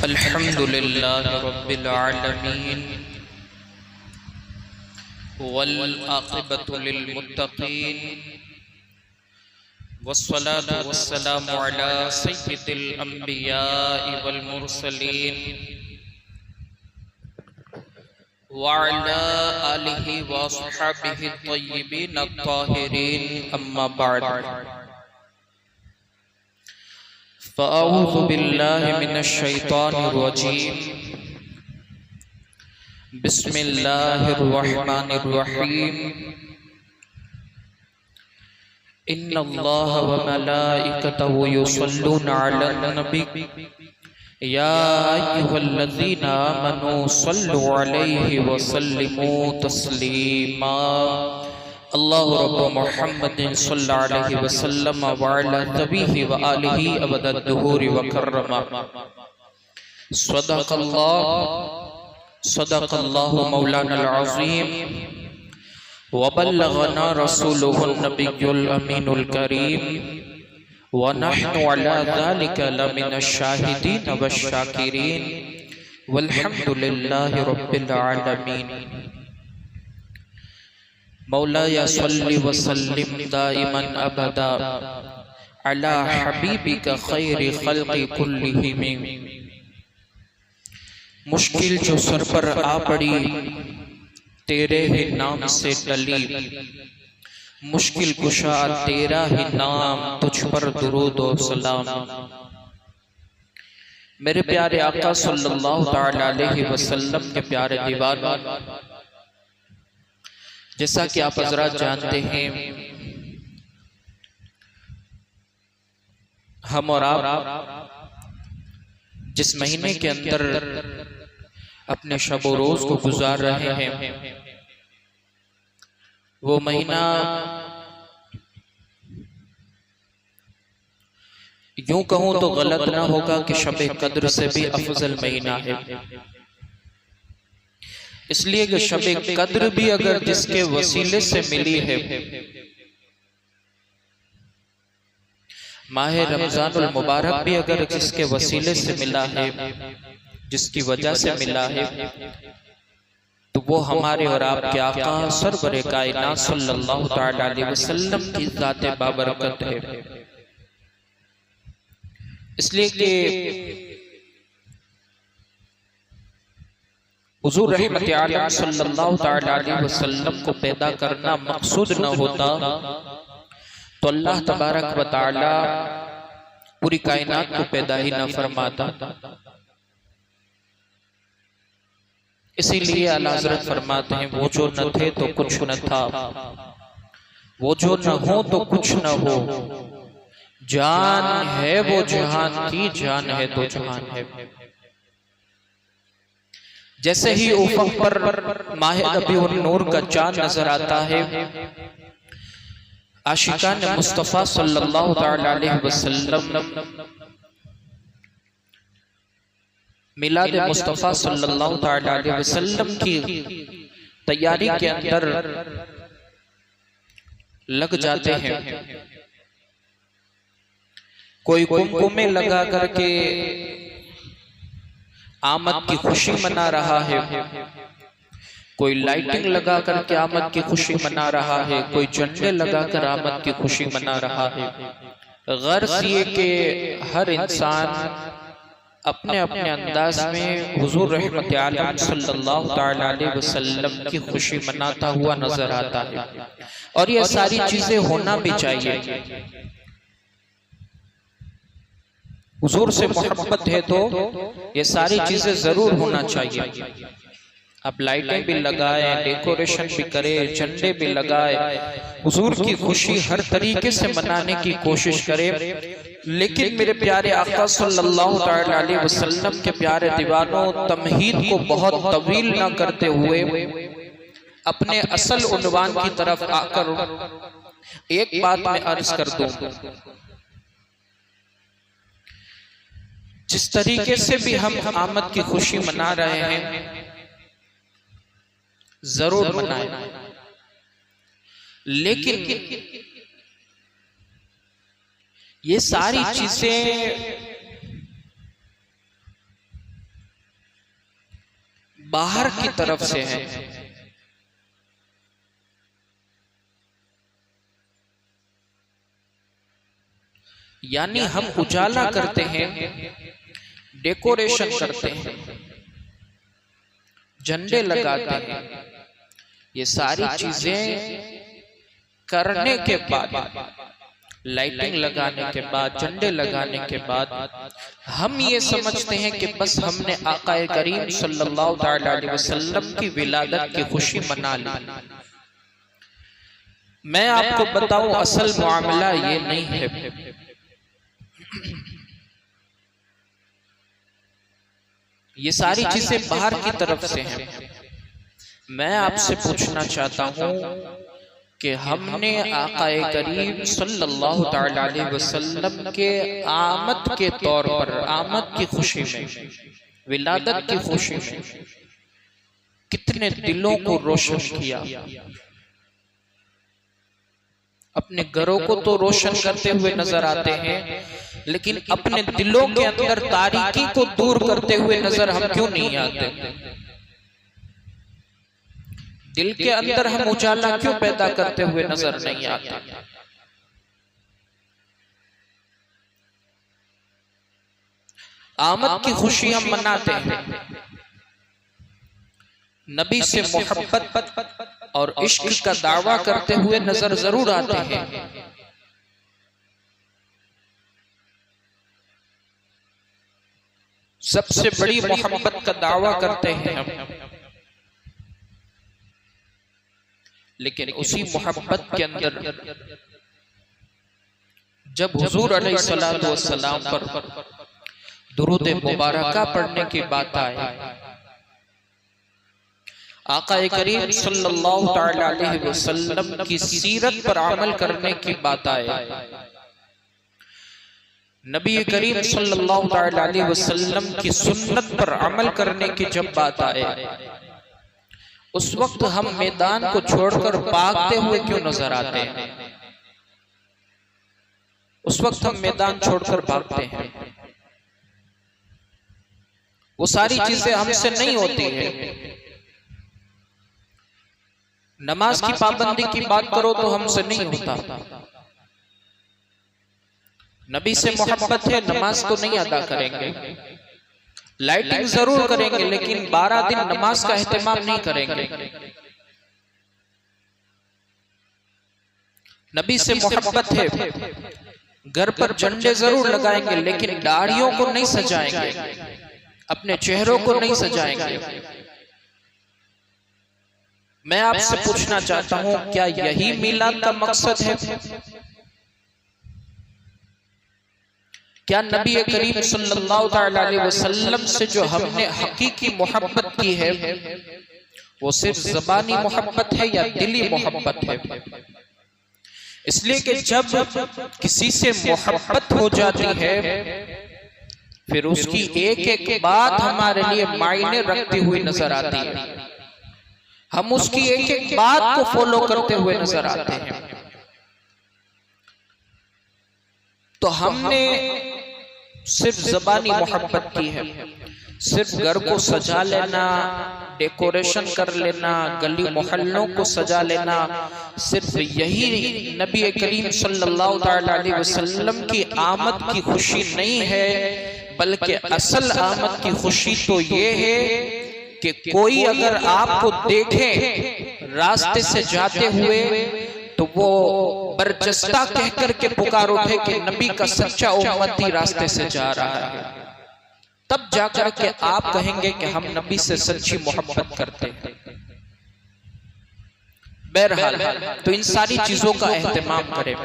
अल्हम्दुलिल्लाहि रब्बिल आलमीन वल आक़िबतु लिल मुत्तक़ीन वस्सलातु वस्सलामु अला सय्यिदिल अंबियाइ वल मुरसलीन व अला आलिहि व अस्हाबिहि तय्यिबीन अत्ताहिरीन अम्मा बअद फ़अऊज़ु बिल्लाहि मिनश शैतानिर रजीम बिस्मिल्लाहिर रहमानिर रहीम इन्नल्लाहा व मलाइकतहु युसल्लूना अलन नबी या अय्युहल्लज़ीना आमनू सल्लु अलैहि व सल्लिमू तस्लीमा अल्लाहु रब्बु मुहम्मदिन सल्लल्लाहु अलैहि वसल्लम व अला नबीहि व आलिहि अबदद दुहूरि व कर्रमा सदक़ल्लाहु मौलाना अज़ीम व बल्लगना रसूलुहुन नबियुल अमीनुल करीम व नहनु अला ज़ालिका लमिनश शाहिदीन वश शाकिरीन वल्हम्दुलिल्लाहि रब्बिल आलमीन। मौलाया सल्लि व सल्लिम दाइमन अबदा अला हबीबिका खैरि खल्क़ि कुल्लिहिम। मुश्किल जो सर पर आ पड़ी तेरे ही नाम से टली, मुश्किल कुशा तेरा ही नाम, तुझ पर दुरूद और सलाम। मेरे प्यारे आका सल्लल्लाहु तआला अलैहि वसल्लम के प्यारे दीवाना, जैसा कि आप हज़रात जानते हैं, हम और आप जिस महीने के अंदर अपने शब और रोज को गुजार रहे हैं, वो महीना यूं कहूं तो गलत ना होगा कि शब कद्र से भी अफजल महीना है। इसलिए कि शब कद्र भी अगर जिसके वसीले से मिली है, माह रमजानुल मुबारक भी अगर जिसके वसीले से मिला है, जिसकी वजह से मिला है, तो वो हमारे और आपके आका सरवरे कायनात सल्लल्लाहु तआला अलैहि वसल्लम की ज़ाते बाबरकत है। इसलिए कि हुज़ूर रहमत आलम सल्लल्लाहु तआला अलैहि वसल्लम को पैदा करना मकसूद न होता तो अल्लाह तबारक व तआला पूरी कायनात को पैदा ही न फरमाता। इसीलिए आला हज़रत फरमाते हैं, वो जो न थे तो कुछ न था, वो जो न हो तो कुछ न हो, जान है वो जहान की, जान है तो जहान है। जैसे ही उफ़क़ पर माह रबीउन नूर का चांद नजर आता है, आशिकान मुस्तफ़ा सल्लल्लाहु तआला अलैहि वसल्लम मिलाद मुस्तफ़ा सल्लल्लाहु तआला अलैहि वसल्लम की तैयारी के अंदर लग जाते हैं। कोई कुमकुमे लगा करके आमद की खुशी मना रहा है, कोई लाइटिंग लगा करके आमद की खुशी मना रहा है, कोई झंडे लगाकर आमद की खुशी मना रहा है। गर्ज़ ये कि हर इंसान अपने अपने अंदाज में हुज़ूर रहमत आलम सल्लल्लाहु तआला अलैहि वसल्लम की खुशी मनाता हुआ नजर आता है, और ये सारी चीजें होना भी चाहिए। हुजूर से मोहब्बत है तो ये सारी चीजें जरूर होना चाहिए। अब लाइटें भी लगाए, डेकोरेशन भी करे, झंडे भी लगाए, हुजूर की खुशी हर तरीके से मनाने की कोशिश करे, लेकिन मेरे प्यारे आका सल्लल्लाहु तआला अलैहि वसल्लम के प्यारे दीवानों, तमहीद को बहुत तवील ना करते हुए अपने असल उन्वान की तरफ आकर एक बात मैं अर्ज कर दूं, जिस तरीके से भी हम आमद की खुशी मना रहे हैं, जरूर मनाएं, लेकिन ये सारी चीजें बाहर की तरफ से है। यानी हम उजाला करते हैं, डेकोरेशन करते हैं, झंडे लगाते हैं, ये सारी चीजें करने के बाद, लाइटिंग लगाने के बाद, झंडे लगाने के बाद हम ये समझते हैं कि बस हमने आकाए करीम सल्लल्लाहु अलैहि वसल्लम की विलादत की खुशी मना ली। मैं आपको बताऊं, असल मामला ये नहीं है। ये सारी चीजें बाहर की तरफ से हैं। मैं आपसे पूछना चाहता हूं कि हमने आकाए करीम सल्लल्लाहु अलैहि वसल्लम के आमद के तौर पर, आमद की खुशी में, विलादत की खुशी में कितने दिलों को रोशन किया। अपने घरों को तो रोशन करते हुए नजर आते हैं, लेकिन अपने दिलों के अंदर तारीकी को दूर करते हुए नजर हम क्यों नहीं आते? दिल के अंदर हम उजाला क्यों पैदा करते हुए नजर नहीं आते? आमद की खुशी हम मनाते हैं, नबी से मोहब्बत और इश्क का दावा करते हुए नजर जरूर आते हैं। सबसे बड़ी मोहब्बत का दावा करते हैं हम, लेकिन उसी मोहब्बत के अंदर जब हुजूर अलैहिस्सलातु वस्सलाम पर दुरूद मुबारका पढ़ने की बात आए, आकाए करीम सल्लल्लाहु अलैहि वसल्लम की सीरत पर अमल करने की बात आए, नबी करीम सल्लल्लाहु अलैहि वसल्लम की सुन्नत पर अमल करने की जब बात आए, उस वक्त हम मैदान को छोड़कर भागते हुए क्यों नजर आते हैं? उस वक्त हम मैदान छोड़कर भागते हैं। वो सारी चीजें हमसे नहीं होती है। नमाज की पाबंदी की बात करो तो हमसे नहीं होता। नबी से मोहब्बत है, नमाज तो नहीं अदा करेंगे, लाइटिंग जरूर करेंगे, लेकिन 12 दिन नमाज का एहतमाम नहीं करेंगे। नबी से मोहब्बत है, घर पर झंडे जरूर लगाएंगे, लेकिन दाढ़ियों को नहीं सजाएंगे, अपने चेहरों को नहीं सजाएंगे। मैं आपसे पूछना चाहता हूं, क्या यही मिलाद का मकसद है? क्या नबी करीम सल्लल्लाहु अलैहि वसल्लम से जो हमने हकीकी मोहब्बत की है, वो सिर्फ ज़बानी मोहब्बत है या दिली मोहब्बत है? इसलिए कि जब किसी से मोहब्बत हो जाती है, फिर उसकी एक एक बात हमारे लिए मायने रखती हुई नजर आती है। हम उसकी एक एक बात को फॉलो करते हुए नजर आते हैं। तो हमने सिर्फ ज़बानी मोहब्बत की है, सिर्फ घर को सजा लेना, डेकोरेशन कर लेना, गली मोहल्लों को सजा लेना, सिर्फ यही नबी करीम सल्लल्लाहु अलैहि वसल्लम की आमद की खुशी नहीं है, बल्कि असल आमद की खुशी तो ये है कि कोई अगर आपको देखे रास्ते से जाते हुए तो वो बरजस्ता कह करके पुकार उठे कि नबी का सच्चा उम्मती रास्ते से जा रहा है। तब जाकर के आप कहेंगे कि हम नबी से सच्ची मोहब्बत करते हैं। बहरहाल तो इन सारी चीजों का एहतमाम करें।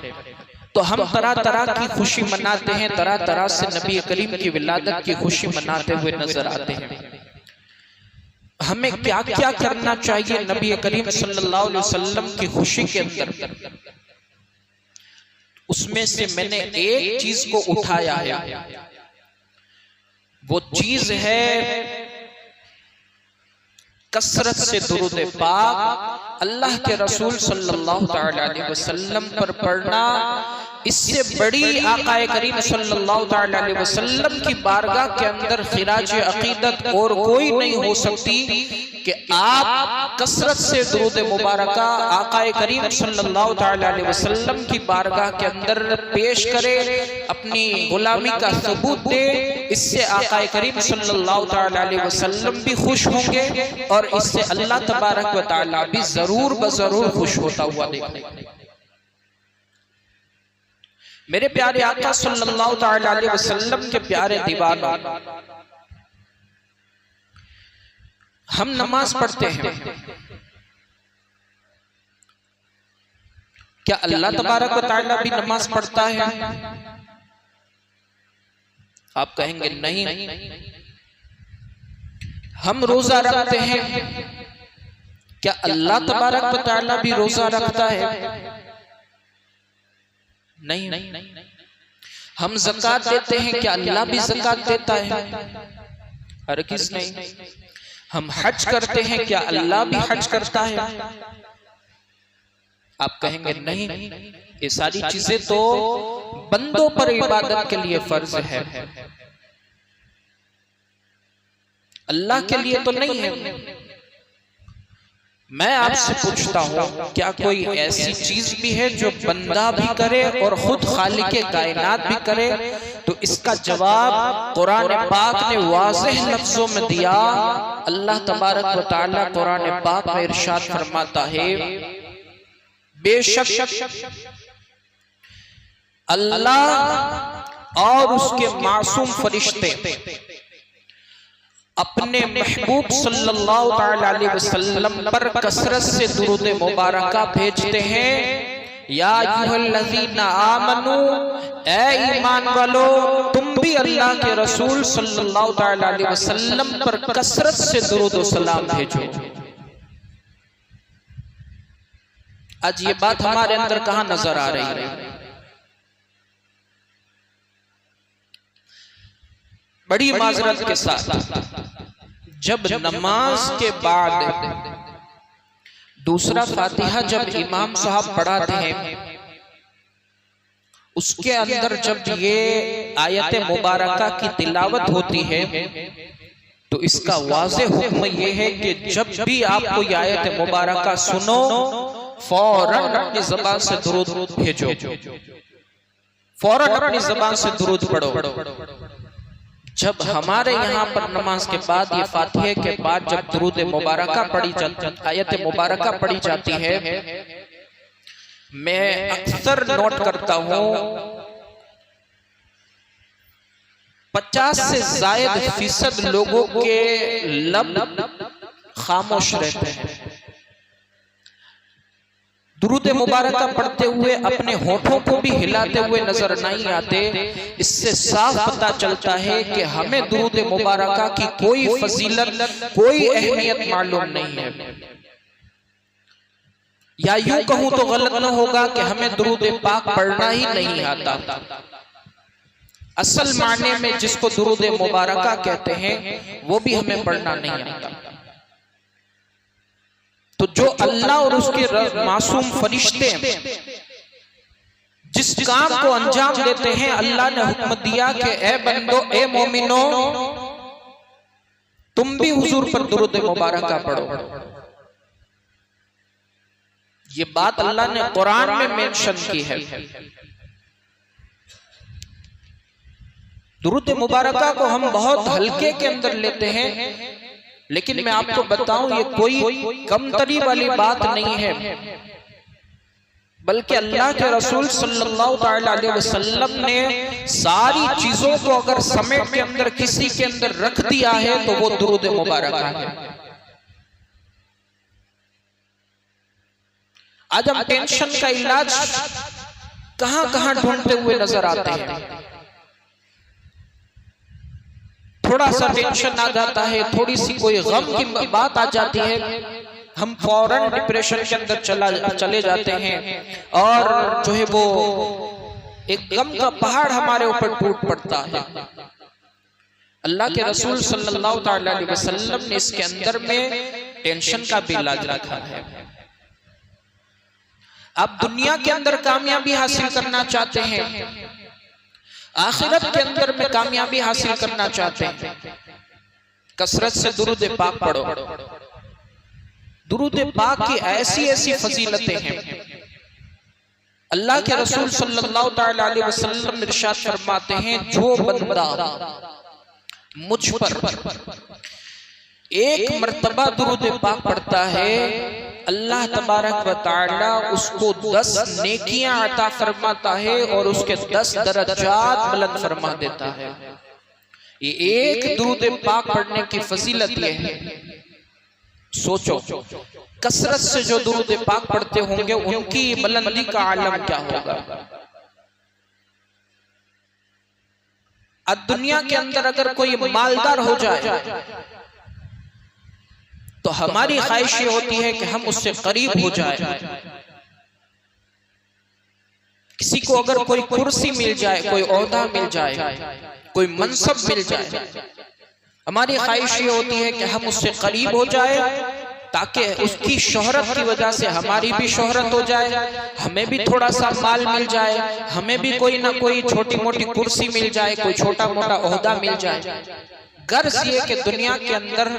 तो हम तरह तरह की खुशी मनाते हैं, तरह तरह से नबी करीम की विलादत की खुशी मनाते हुए नजर आते हैं। हमें क्या क्या करना चाहिए नबी करीम सल्लल्लाहु अलैहि वसल्लम की खुशी के अंदर? उसमें से मैंने एक चीज को उठाया है, वो चीज है कसरत से दुरूद पाक अल्लाह के रसूल सल्लल्लाहु अलैहि वसल्लम पर पढ़ना, इससे बड़ी आकाए करीम सल्लल्लाहु ताला अलैहि वसल्लम की बारगाह के अंदर खिराज अकीदत और कोई नहीं हो सकती कि आप कसरत से दुरूद मुबारका आकाए करीम सल्लल्लाहु ताला अलैहि वसल्लम की बारगाह के अंदर पेश करें, अपनी गुलामी का सबूत दे। इससे आकाए करीम सल्लल्लाहु ताला अलैहि वसल्लम भी खुश होंगे और इससे अल्लाह तबारक व तआला भी जरूर बजरूर खुश होता हुआ देखेंगे। मेरे प्यारे आका सल्लल्लाहु ताला अलैहि वसल्लम के प्यारे दीवानों, हम नमाज पढ़ते हैं, क्या अल्लाह तबारक व तआला भी नमाज पढ़ता है? आप कहेंगे नहीं। हम रोजा रखते हैं, क्या अल्लाह तबारक व तआला भी रोजा रखता है? नहीं। हम ज़कात देते हैं, क्या अल्लाह भी ज़कात देता है? हरगिज़ नहीं। हम हज करते हैं, क्या अल्लाह भी हज करता है? आप कहेंगे नहीं, ये सारी चीजें तो बंदों पर इबादत के लिए फर्ज है, अल्लाह के लिए तो नहीं है। मैं आपसे पूछता हूं, क्या कोई ऐसी चीज भी है जो बंदा भी करे और खुद खालिके कायनात भी करे? तो इसका जवाब कुरान पाक ने वाज़ेह लफ्जों में दिया। अल्लाह तबारक व तआला कुरान पाक में इरशाद फरमाता है, बेशक अल्लाह और उसके मासूम फरिश्ते अपने महबूब सल्लल्लाहु ताला अलैहि वसल्लम पर कसरत से दुरूद मुबारका भेजते हैं। या अय्युहल्लज़ीना आमनू, ऐ ईमान वालो, तुम भी अल्लाह के रसूल सल्लल्लाहु ताला अलैहि वसल्लम पर कसरत से दुरूद व सलाम भेजो। आज ये बात हमारे अंदर कहां नजर आ रही है? बड़ी माजरत के साथ जब नमाज के बाद दूसरा फातिहा जब इमाम साहब पढ़ाते हैं, उसके अंदर जब ये आयत मुबारका की तिलावत होती है तो इसका वाज़े हुक्म ये है कि जब भी आप कोई आयत मुबारका सुनो, फौरन अपनी ज़बान से दुरूद भेजो, फौरन अपनी ज़बान से दुरूद पढ़ो। जब हमारे यहाँ पर नमाज के बाद ये फातिहे के बाद जब दुरूद मुबारका पढ़ी जाती, आयत मुबारका पढ़ी जाती है, मैं अक्सर नोट करता हूँ 50 से ज़ायद फीसद लोगों के लब खामोश रहते हैं। दुरूद मुबारका पढ़ते हुए अपने होठों को भी हिलाते हुए नजर नहीं आते। इससे साफ पता चलता है कि हमें दुरूद मुबारका की कोई फजीलत, कोई अहमियत मालूम नहीं है। या यूं कहूं तो गलत न होगा कि हमें दुरूद पाक पढ़ना ही नहीं आता। असल माने में जिसको दुरूद मुबारका कहते हैं वो भी हमें पढ़ना नहीं आता। तो जो अल्लाह और उसके मासूम फरिश्ते जिस काम को अंजाम देते हैं, अल्लाह ने हुक्म दिया कि ए बंदो, ए मोमिनो, तुम भी हुजूर पर दुरूद मुबारका पढ़ो। ये बात अल्लाह ने कुरान में मेंशन की है। दुरूद मुबारका को हम बहुत हल्के के अंदर लेते हैं, लेकिन मैं आपको बताऊं ये कोई कमतरी वाली बात नहीं है, बल्कि अल्लाह के रसूल सल्लल्लाहु ताला अलैहि वसल्लम ने सारी चीजों को अगर समेट के अंदर किसी के अंदर रख दिया है तो वो दुरूद मुबारका है। आज हम टेंशन का इलाज कहां कहां ढूंढते हुए नजर आते हैं। थोड़ा सा टेंशन आ जाता है, थोड़ी सी कोई गम की बात आ जाती है, हम फौरन डिप्रेशन के अंदर चले जाते हैं और जो है वो एक गम का पहाड़ हमारे ऊपर टूट पड़ता है। अल्लाह के रसूल सल्लल्लाहु ताला अलैहि वसल्लम ने इसके अंदर में टेंशन का भी इलाज रखा है। आप दुनिया के अंदर कामयाबी हासिल करना चाहते हैं, आखिरत के अंदर में कामयाबी हासिल करना चाहते हैं, कसरत से दुरूद पाक पढ़ो। दुरूद पाक की ऐसी ऐसी फजीलतें हैं। अल्लाह के रसूल सल्लल्लाहु ताला अलैहि वसल्लम इरशाद फरमाते हैं, जो बंदा मुझ पर एक मर्तबा दुरूद पाक पढ़ता है, अल्लाह तबारक व तआला उसको 10 नेकियां अता फरमाता है और उसके 10 दरजात बुलंद फरमा देता है। ये एक दुरूद पाक पढ़ने की फजीलत ये है। सोचो, कसरत से जो दुरूद पाक पढ़ते होंगे उनकी बुलंदी का आलम क्या होगा। अब दुनिया के अंदर अगर कोई मालदार हो जाए तो हमारी ख्वाहिश ये होती है कि हम उससे करीब हो जाए। किसी को अगर कोई कुर्सी मिल जाए, कोई ओहदा मिल जाए, कोई मनसब मिल जाए, हमारी ख्वाहिश ये होती है कि हम उससे करीब हो जाए ताकि उसकी शोहरत की वजह से हमारी भी शोहरत हो जाए, हमें भी थोड़ा सा माल मिल जाए, हमें भी कोई ना कोई छोटी मोटी कुर्सी मिल जाए, कोई छोटा मोटा ओहदा मिल जाए। गर्ज ये कि दुनिया के अंदर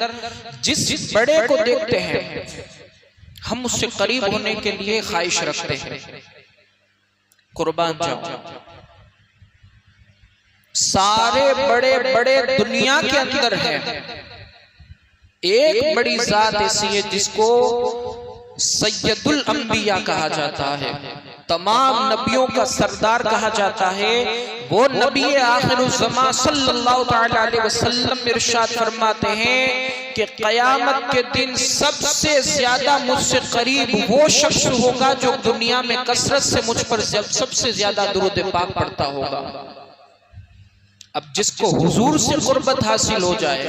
जिस बड़े को देखते हैं हम उससे करीब होने के लिए ख्वाहिश रखते हैं। कुर्बान जाओ, सारे बड़े बड़े दुनिया के अंदर है, एक बड़ी जात ऐसी है जिसको सैयदुल अंबिया कहा जाता है, तमाम नबियों का सरदार कहा जाता है। वो नबी आखिरुज़्ज़मा सल्लल्लाहु ताला अलैहि वसल्लम इरशाद फरमाते हैं कि क़यामत के दिन सबसे ज्यादा मुझसे करीब वो शख्स होगा जो दुनिया में कसरत से मुझ पर सबसे ज्यादा दुरूद पाक पढ़ता होगा। अब जिसको हुजूर से कुर्बत हासिल हो जाए,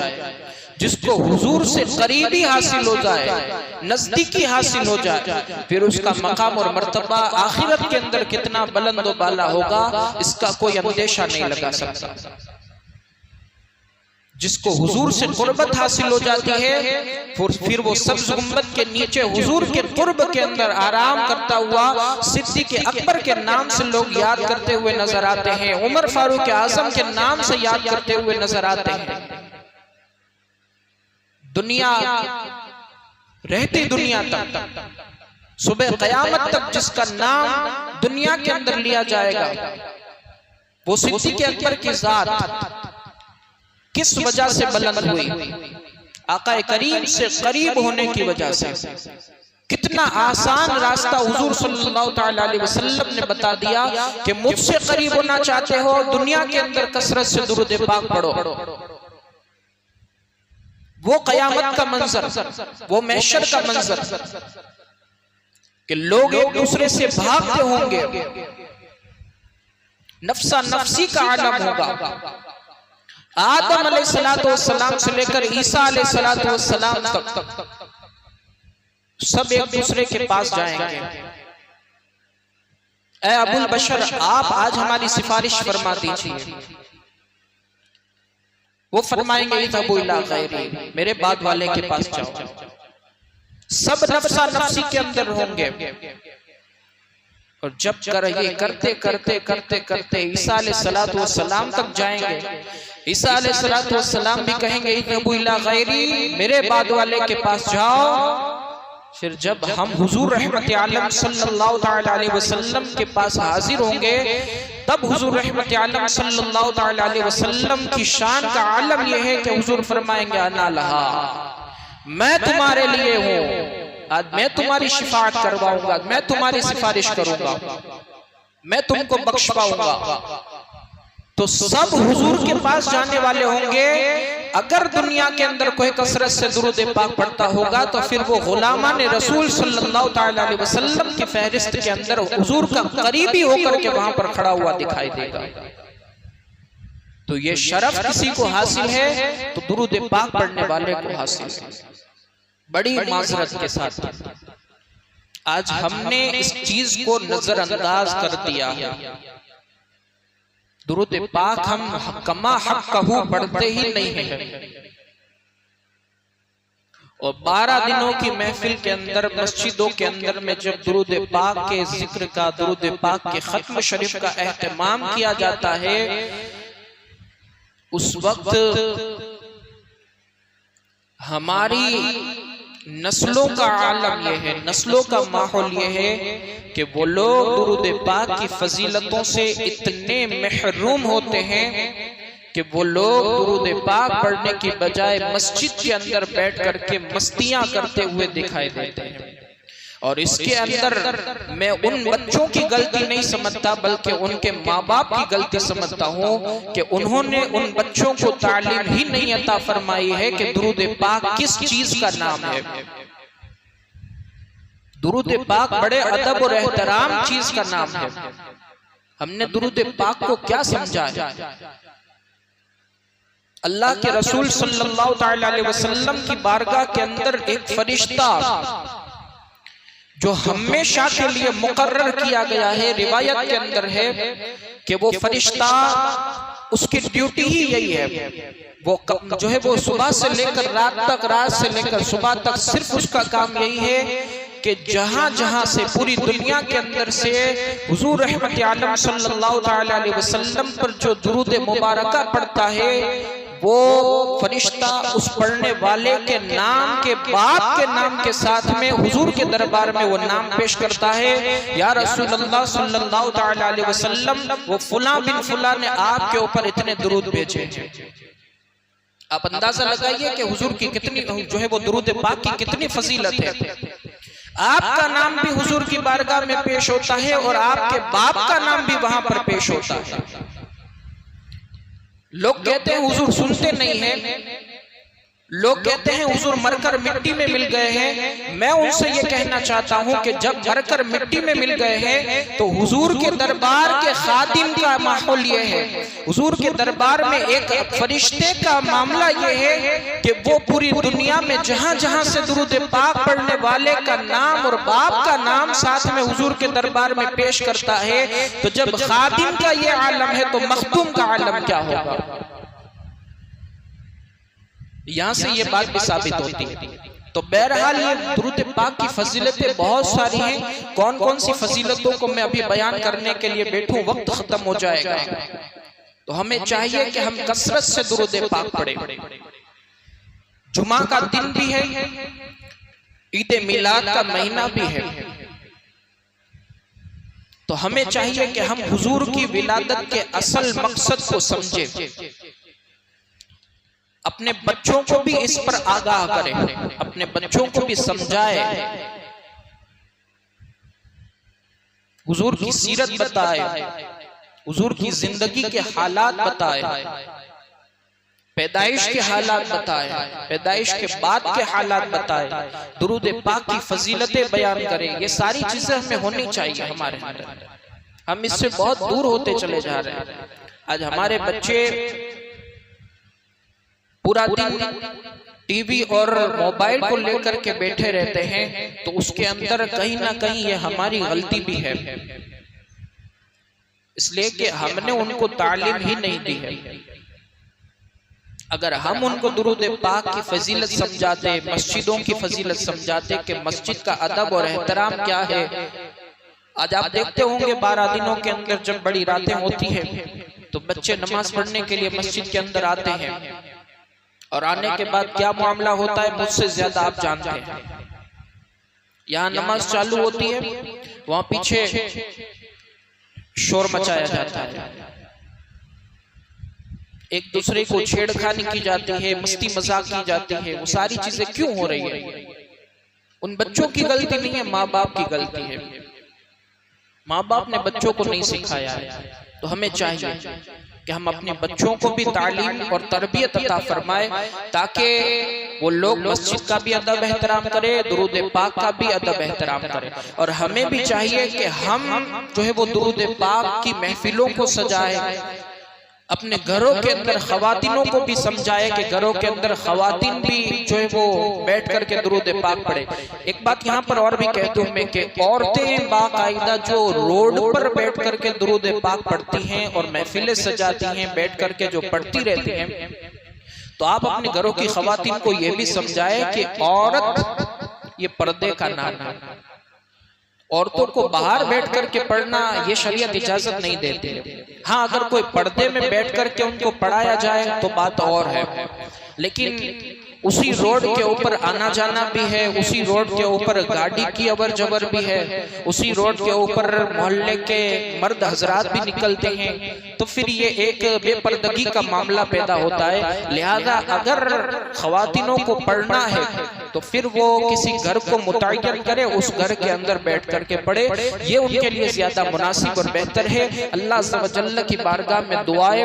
जिसको हुजूर से करीबी हासिल हो जाए, नजदीकी हासिल हो जाए, फिर उसका मकाम और मर्तबा आखिरत के अंदर कितना बुलंद व बाला होगा, इसका कोई अंदेशा नहीं लगा सकता। जिसको हुजूर से कुर्बत हासिल हो जाती है, फिर वो सब्ज़ गुंबद के नीचे हुजूर के कुर्ब के अंदर आराम करता हुआ सिद्दीक़ अकबर के नाम से लोग याद करते हुए नजर आते हैं, उमर फारूक आज़म के नाम से याद करते हुए नजर आते हैं। दुनिया रहती दुनिया तक, सुबह क़यामत तक जिसका नाम दुनिया के अंदर लिया जाएगा, वो सिद्दीक़ अकबर की जात किस वजह से बुलंद हुई? आका करीम से करीब होने की वजह से। कितना आसान रास्ता हुजूर सल्लल्लाहु ताला अलैहि वसल्लम ने बता दिया कि मुझसे करीब होना चाहते हो, दुनिया के अंदर कसरत से दुरूद पाक पढ़ो। वो कयामत का मंजर, वो महशर का मंजर कि लोग एक दूसरे से भागते होंगे, नफ्सा नफ्सी का आलम होगा। आदम अलैहिस्सलाम से लेकर ईसा अलैहिस्सलाम तक सब एक दूसरे के पास जाएंगे। ऐ अबुल बशर, आप आज हमारी सिफारिश फरमा दीजिए। वो फरमाएंगे इज़हबू इला गैरी, मेरे बाद वाले के पास जाओ। सब नफ्सा नफ्सी के अंदर होंगे और जब ये करते करते करते करते ईसा अलैहिस्सलाम तक जाएंगे, ईसा अलैहिस्सलाम भी कहेंगे इज़हबू इला गैरी, मेरे बाद वाले के पास जाओ। फिर जब हम हुजूर रहमत आलम सल्लल्लाहु ताला अलैहि वसल्लम के पास हाजिर होंगे, तब हुजूर रहमत आलम सल्लल्लाहु ताला अलैहि वसल्लम की शान का आलम यह है कि हुजूर फरमाएंगे अना लहा, मैं तुम्हारे लिए हूँ, आज मैं तुम्हारी शिफाअत करवाऊंगा, मैं तुम्हारी सिफारिश करूंगा, मैं तुमको बख्श पाऊंगा। तो सब हुजूर के पास जाने वाले होंगे। अगर दुनिया के अंदर कोई कसरत से दुरूद पाक पढ़ता होगा तो फिर वो गुलामान रसूल सल्लल्लाहु ताला अलैहि वसल्लम की फहरिस्त के अंदर हुजूर का करीबी होकर के वहां पर खड़ा हुआ दिखाई देगा। तो ये शरफ किसी को हासिल है तो दुरूद पाक पढ़ने वाले को हासिल है। बड़ी माजरत के साथ आज हमने इस चीज को नजरअंदाज कर दिया है। दुरूद पाक हम कमा हक़्क़हू पढ़ते ही नहीं है और 12 दिनों की महफिल के अंदर मस्जिदों के अंदर में जब दुरूद पाक के जिक्र का, दुरूद पाक के खत्म शरीफ का एहतमाम किया जाता है, उस वक्त हमारी नस्लों का आलम यह है, नस्लों का माहौल यह है कि वो लोग दुरूद पाक की फजीलतों से इतने महरूम होते हैं कि वो लोग दुरूद पाक पढ़ने की बजाय मस्जिद के अंदर बैठ करके मस्तियां करते हुए दिखाई देते हैं। और इसके अंदर मैं उन बच्चों की गलती नहीं समझता, बल्कि उनके माँ बाप की गलती समझता हूँ कि उन्होंने उन बच्चों को तालीम ही नहीं अता फरमाई है कि दुरूद पाक किस चीज का नाम है। दुरूद पाक बड़े अदब और एहतराम चीज का नाम है। हमने दुरूद पाक को क्या समझा है? अल्लाह के रसूल सल्लल्लाहु अलैहि वसल्लम की बारगाह के अंदर एक फरिश्ता जो हमेशा के लिए मुकर्रर किया गया है, रिवायत के अंदर है कि वो फरिश्ता, उसकी ड्यूटी ही यही है, वो जो है वो सुबह से लेकर रात तक, रात से लेकर सुबह तक सिर्फ उसका काम यही है कि जहां जहां से पूरी दुनिया के अंदर से हुजूर रहमत आलम सल्लल्लाहु अलैहि वसल्लम पर जो दुरूद मुबारका पढ़ता है, वो फरिश्ता उस पढ़ने वाले के नाम के बाप के नाम के साथ में हुजूर के दरबार में वो नाम पेश करता है, या रसूलुल्लाह सल्लल्लाहु अलैहि वसल्लम, वो फुला बिन फुला ने आपके ऊपर इतने दुरूद भेजे। आप अंदाजा लगाइए कि हुजूर की कितनी जो है वो दुरूद पाक की कितनी फजीलत है। आपका नाम भी हुजूर की बारगाह में पेश होता है और आपके बाप का नाम भी वहां पर पेश होता है। लोग कहते हैं हुजूर सुनते नहीं हैं, लोग कहते हैं हुजूर मरकर मिट्टी में मिल गए हैं। मैं उनसे ये कहना चाहता हूं कि जब मरकर मिट्टी में मिल गए हैं तो हुजूर के दरबार के खादिम का माहौल ये है, हुजूर के दरबार में एक फरिश्ते का मामला ये है कि वो पूरी दुनिया में जहां जहां से दुरूद पाक पढ़ने वाले का नाम और बाप का नाम साथ में हुजूर के दरबार में पेश करता है। तो जब खादिम का ये आलम है तो मखदूम का आलम क्या होगा? यहां से ये बात भी साबित होती है। तो बहरहाल ये दुरूद पाक की फजीलतें बहुत सारी हैं। कौन कौन सी फजीलतों को मैं अभी बयान करने के लिए बैठूं, वक्त खत्म हो जाएगा। तो हमें चाहिए कि हम कसरत से दुरूद पाक पढ़ें। जुमा का दिन भी है, ईद मिलाद का महीना भी है, तो हमें चाहिए कि हम हुजूर की विलादत के असल मकसद को समझें, अपने बच्चों को भी इस पर आगाह करें, अपने बच्चों को भी समझाए, हुजूर की सीरत बताए, हुजूर की जिंदगी के हालात बताए, पैदाइश के हालात बताए, पैदाइश के बाद के हालात बताए, दुरूद पाक की फजीलतें बयान करें। ये सारी चीजें हमें होनी चाहिए हमारे अंदर। हम इससे बहुत दूर होते चले जा रहे हैं। आज हमारे बच्चे पूरा दिन टीवी और मोबाइल को लेकर के बैठे रहते हैं, तो उसके अंदर कहीं ना कहीं ये हमारी गलती भी है, इसलिए कि हमने उनको तालीम ही नहीं दी है। अगर हम उनको दुरूद पाक की फजीलत समझाते, मस्जिदों की फजीलत समझाते कि मस्जिद का अदब और एहतराम क्या है। आज आप देखते होंगे 12 दिनों के अंदर जब बड़ी रातें होती है तो बच्चे नमाज पढ़ने के लिए मस्जिद के अंदर आते हैं, और आने के बाद क्या मामला होता है मुझसे ज्यादा आप जानते हैं। यहाँ नमाज चालू होती है, वहां पीछे शोर मचाया जाता है, एक दूसरे को छेड़खानी की जाती है, मस्ती मजाक की जाती है। वो सारी चीजें क्यों हो रही है? उन बच्चों की गलती नहीं है, माँ बाप की गलती है। माँ बाप ने बच्चों को नहीं सिखाया है। तो हमें चाहिए कि हम अपने बच्चों को भी तालीम और तरबियत अता फरमाए, ताकि वो लोग मस्जिद का भी अदब एहतराम करें, दुरूद पाक का भी अदब एहतराम करें। और हमें भी चाहिए कि हम जो है वो दुरूद पाक की महफिलों को सजाए, अपने घरों के अंदर खवातीनों को भी समझाए कि घरों के अंदर खवातीन भी जो है वो बैठ करके दुरूद पाक पढ़े। एक बात यहाँ पर और भी कहता हूँ मैं कि औरतें बाकायदा जो रोड पर बैठ करके दुरूद पाक पढ़ती हैं और महफिलें सजाती हैं, बैठ करके जो पढ़ती रहती हैं, तो तो आप अपने घरों की खवातीन को यह भी समझाएं कि औरत ये पर्दे का नाम है। औरतों को बाहर बैठ करके पढ़ना ये शरीयत इजाजत नहीं देते। हाँ, अगर कोई पर्दे में बैठ करके उनको पढ़ाया जाए तो बात और है, लेकिन उसी रोड के ऊपर आना जाना भी है, उसी रोड के ऊपर गाड़ी की अवर जवर भी है, उसी रोड के ऊपर मोहल्ले के मर्द हजरात भी निकलते हैं, तो फिर ये एक बेपर्दगी का मामला पैदा होता है। लिहाजा अगर खवातीनों को पढ़ना है तो फिर वो किसी घर को मुतय्यन करे, उस घर के अंदर बैठ करके पढ़े, ये उनके लिए ज्यादा मुनासिब और बेहतर है। अल्लाह अज़्ज़ व जल्ल की बारगाह में दुआएं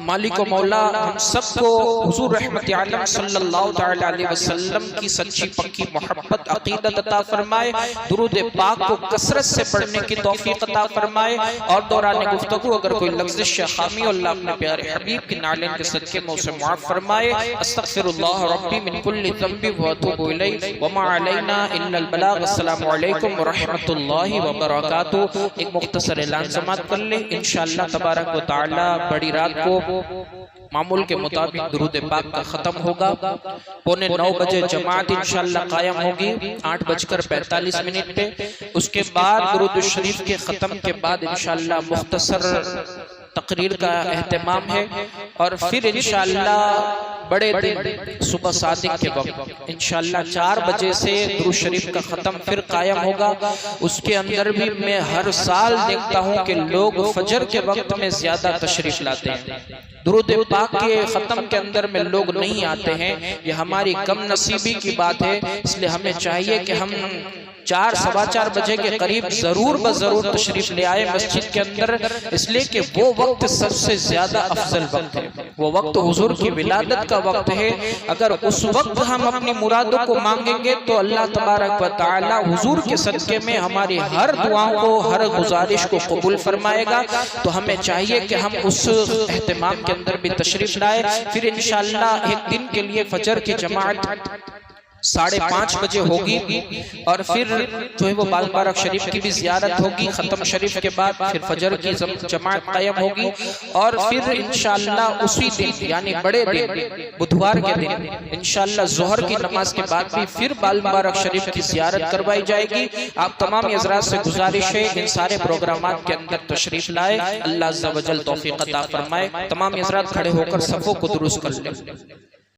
मालिक व मौला हम सबको हुजूर रहमत आलम सल्लल्लाहु तआला अलैहि वसल्लम की सच्ची पक्की मोहब्बत अकीदत अता फरमाए, दुरूद पाक को कसरत से पढ़ने की तौफीक अता फरमाए। और दौरान गुफ्तगू अगर कोई लफ्ज़िश या खामी अल्लाह अपने प्यारे हबीब की नालिन के सदके में उसे माफ फरमाए। अस्तगफिरुल्लाह रब्बी मिन कुल्लि ज़ंबि व अतूबु इलैहि व मा अलैना इल्लल बलाग। अस्सलामु अलैकुम व रहमतुल्लाहि व बरकातुहू। एक मुख्तसर ऐलान समाअत कर ले, इंशाअल्लाह तबारक व तआला बड़ी रात को मामूल के मुताबिक दुरूद पाक का खत्म होगा। 8:45 बजे जमात इंशाअल्लाह कायम होगी 8:45 पे। उसके बाद दुरूद शरीफ के खत्म के बाद इंशाअल्लाह मुख्तसर तकरीर का एहतमाम है, और फिर इंशाअल्लाह बड़े दिन सुबह सादिक के वक्त इंशाअल्लाह 4 बजे से दुरूद शरीफ का खत्म फिर कायम होगा। उसके अंदर भी मैं हर साल देखता हूँ कि लोग फजर के वक्त में ज्यादा तशरीफ लाते हैं, दुरूद पाक के खत्म के अंदर में लोग नहीं आते हैं। ये हमारी कम नसीबी की बात है, इसलिए हमें चाहिए कि हम 4 सवा 4 बजे के करीब जरूर बजरूर तशरीफ ले आए मस्जिद के अंदर, इसलिए कि वो वक्त सबसे ज्यादा अफजल वक्त है, वो वक्त हुजूर की विलादत का वक्त है। अगर उस वक्त हम अपनी मुरादों को मांगेंगे तो अल्लाह तबारक व तआला हुजूर के सदके में हमारी हर दुआओं को, हर गुजारिश को कबूल फरमाएगा। तो हमें चाहिए कि हम उस एहतमाम के अंदर भी तशरीफ लाए। फिर इंशाअल्लाह एक दिन के लिए फजर की जमात 5:30 बजे होगी, और फिर जो है वो बाल मुबारक शरीफ की भी जियारत होगी। खत्म शरीफ के बाद फिर फजर की जमात कायम होगी, और फिर इंशाअल्लाह उसी दिन यानी बड़े दिन बुधवार के दिन इंशाअल्लाह जोहर की नमाज के बाद भी फिर बाल मुबारक शरीफ की जियारत करवाई जाएगी। आप तमाम हज़रात से गुजारिश है इन सारे प्रोग्रामात के अंदर तशरीफ लाए, अल्लाह अज़्ज़ व जल तौफीक अता फरमाए। तमाम हज़रात खड़े होकर सफ़ों को दुरुस्त कर लें।